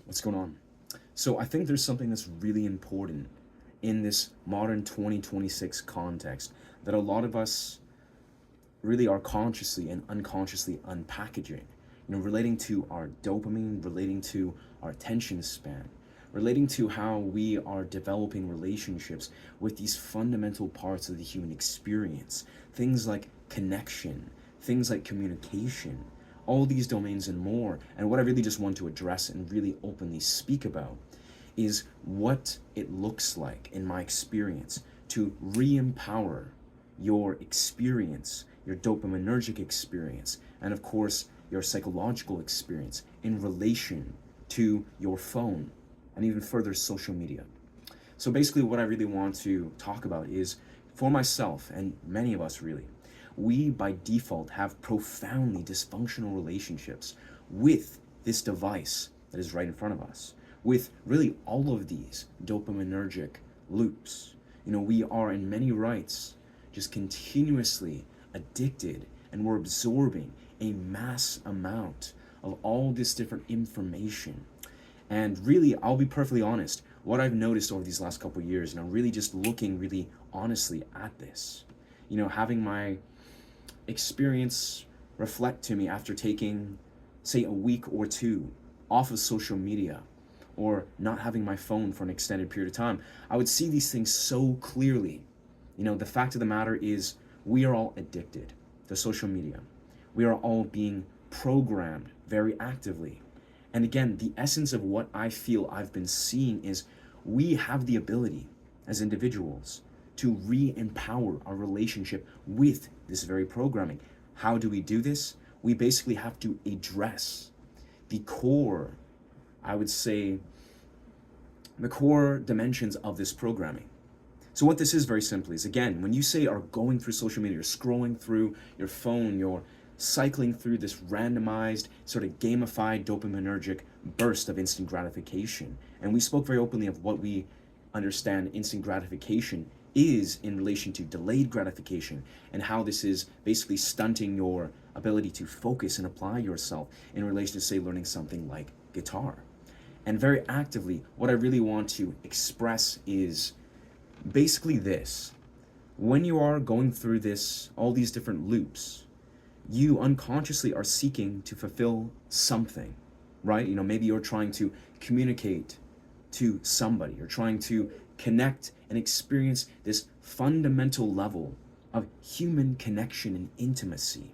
What's going on? So I think there's something that's really important in this modern 2026 context that a lot of us really are consciously and unconsciously unpackaging. Relating to our dopamine, relating to our attention span, relating to how we are developing relationships with these fundamental parts of the human experience. Things like connection, things like communication, all these domains and more. And what I really just want to address and really openly speak about is what it looks like in my experience to re-empower your experience, your dopaminergic experience, and of course your psychological experience in relation to your phone and even further social media. So basically what I really want to talk about is, for myself and many of us really, we by default have profoundly dysfunctional relationships with this device that is right in front of us, with really all of these dopaminergic loops. We are in many rights just continuously addicted, and we're absorbing a mass amount of all this different information. And really, I'll be perfectly honest, what I've noticed over these last couple of years, really just looking really honestly at this, having my experience reflect to me after taking, say, a week or two off of social media or not having my phone for an extended period of time, I would see these things so clearly. The fact of the matter is, we are all addicted to social media. We are all being programmed very actively. And again, the essence of what I feel I've been seeing is we have the ability as individuals to re-empower our relationship with this very programming. How do we do this? We basically have to address the core, I would say, the core dimensions of this programming. So what this is very simply is, again, when you say are going through social media, you're scrolling through your phone, you're cycling through this randomized, sort of gamified dopaminergic burst of instant gratification. And we spoke very openly of what we understand instant gratification is in relation to delayed gratification, and how this is basically stunting your ability to focus and apply yourself in relation to, say, learning something like guitar. And very actively, what I really want to express is basically this: when you are going through all these different loops, you unconsciously are seeking to fulfill something, right? Maybe you're trying to communicate to somebody, you're trying to connect and experience this fundamental level of human connection and intimacy,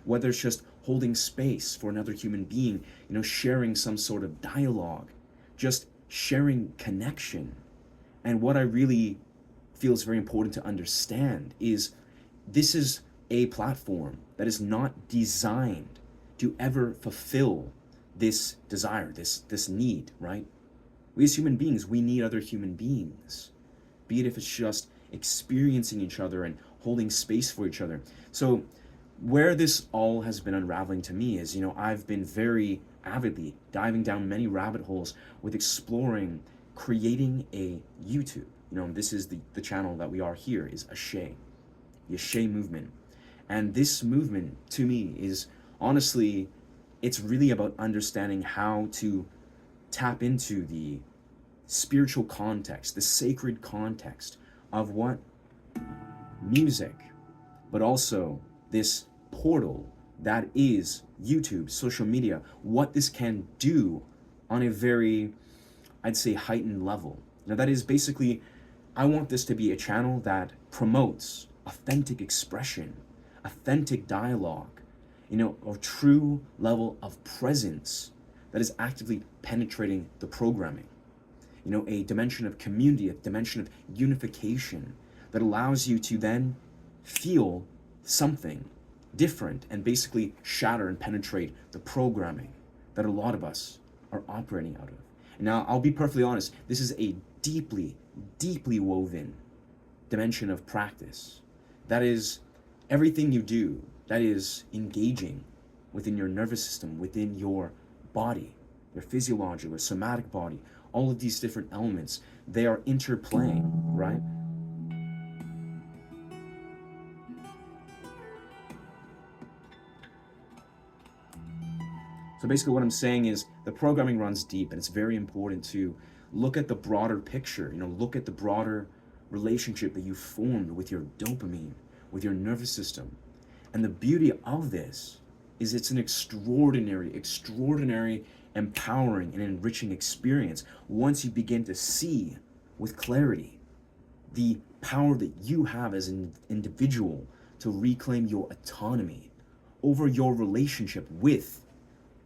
whether it's just holding space for another human being, sharing some sort of dialogue, just sharing connection. And what I really feel is very important to understand is, this is a platform that is not designed to ever fulfill this desire, this need, right? We as human beings, we need other human beings, be it if it's just experiencing each other and holding space for each other. So where this all has been unraveling to me is, I've been very avidly diving down many rabbit holes with exploring creating a YouTube. This is the channel that we are here, is Ashe, the Ashe movement. And this movement, to me, is honestly, it's really about understanding how to tap into the spiritual context, the sacred context of what music, but also this portal that is YouTube, social media, what this can do on a very, I'd say, heightened level. That is basically, I want this to be a channel that promotes authentic expression, authentic dialogue, a true level of presence that is actively penetrating the programming. A dimension of community, a dimension of unification that allows you to then feel something different and basically shatter and penetrate the programming that a lot of us are operating out of. And now, I'll be perfectly honest, this is a deeply, deeply woven dimension of practice. That is everything you do, that is engaging within your nervous system, within your body, your physiological, somatic body, all of these different elements, they are interplaying, right? So basically what I'm saying is the programming runs deep, and it's very important to look at the broader picture, look at the broader relationship that you formed with your dopamine, with your nervous system. And the beauty of this is it's an extraordinary, empowering and enriching experience once you begin to see with clarity the power that you have as an individual to reclaim your autonomy over your relationship with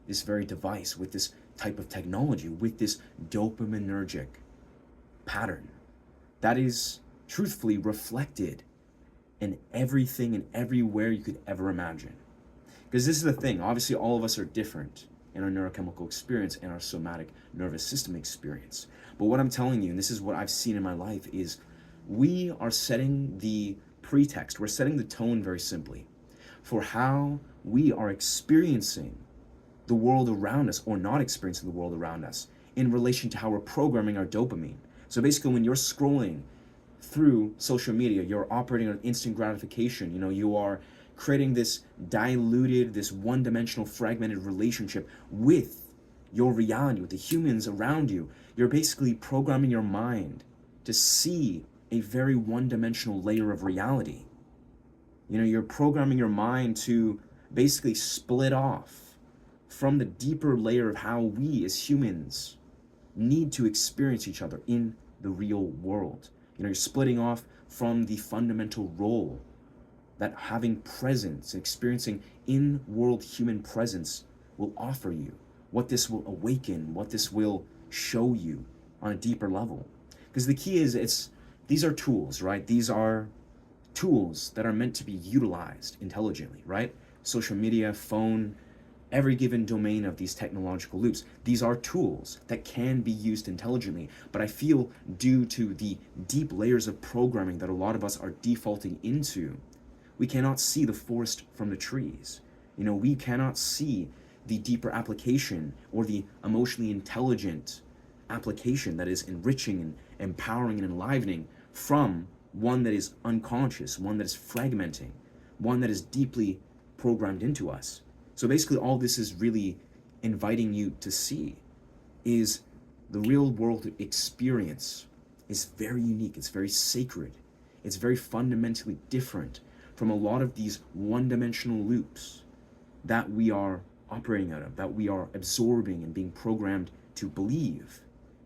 this very device, with this type of technology, with this dopaminergic pattern that is truthfully reflected in everything and everywhere you could ever imagine. Because this is the thing, obviously all of us are different in our neurochemical experience and our somatic nervous system experience. But what I'm telling you, and this is what I've seen in my life, is we are setting the pretext, we're setting the tone very simply for how we are experiencing the world around us or not experiencing the world around us in relation to how we're programming our dopamine. So basically when you're scrolling through social media, you're operating on instant gratification. You are creating this diluted, this one-dimensional, fragmented relationship with your reality, with the humans around you. You're basically programming your mind to see a very one-dimensional layer of reality. You're programming your mind to basically split off from the deeper layer of how we as humans need to experience each other in the real world. You're splitting off from the fundamental role that having presence, experiencing in-world human presence will offer you, what this will awaken, what this will show you on a deeper level. Because the key is these are tools, right? These are tools that are meant to be utilized intelligently, right? Social media, phone, every given domain of these technological loops. These are tools that can be used intelligently, but I feel due to the deep layers of programming that a lot of us are defaulting into, we cannot see the forest from the trees. We cannot see the deeper application or the emotionally intelligent application that is enriching and empowering and enlivening from one that is unconscious, one that is fragmenting, one that is deeply programmed into us. So basically all this is really inviting you to see is the real world experience is very unique, it's very sacred, it's very fundamentally different from a lot of these one-dimensional loops that we are operating out of, that we are absorbing and being programmed to believe.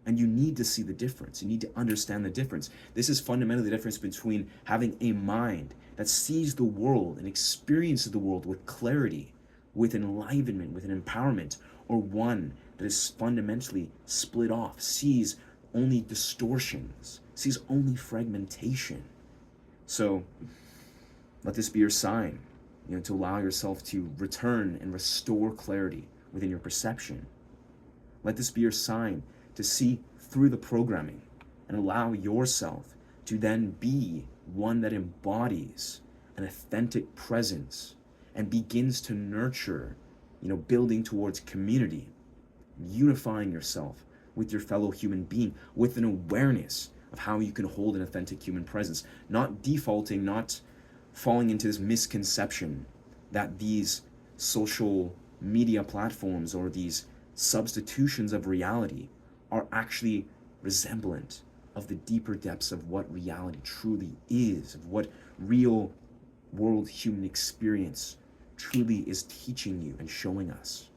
And you need to see the difference. You need to understand the difference. This is fundamentally the difference between having a mind that sees the world and experiences the world with clarity, with enlivenment, with an empowerment, or one that is fundamentally split off, sees only distortions, sees only fragmentation. So let this be your sign, to allow yourself to return and restore clarity within your perception. Let this be your sign to see through the programming and allow yourself to then be one that embodies an authentic presence and begins to nurture, building towards community, unifying yourself with your fellow human being with an awareness of how you can hold an authentic human presence, not defaulting, not falling into this misconception that these social media platforms or these substitutions of reality are actually resemblant of the deeper depths of what reality truly is, of what real world human experience truly is teaching you and showing us.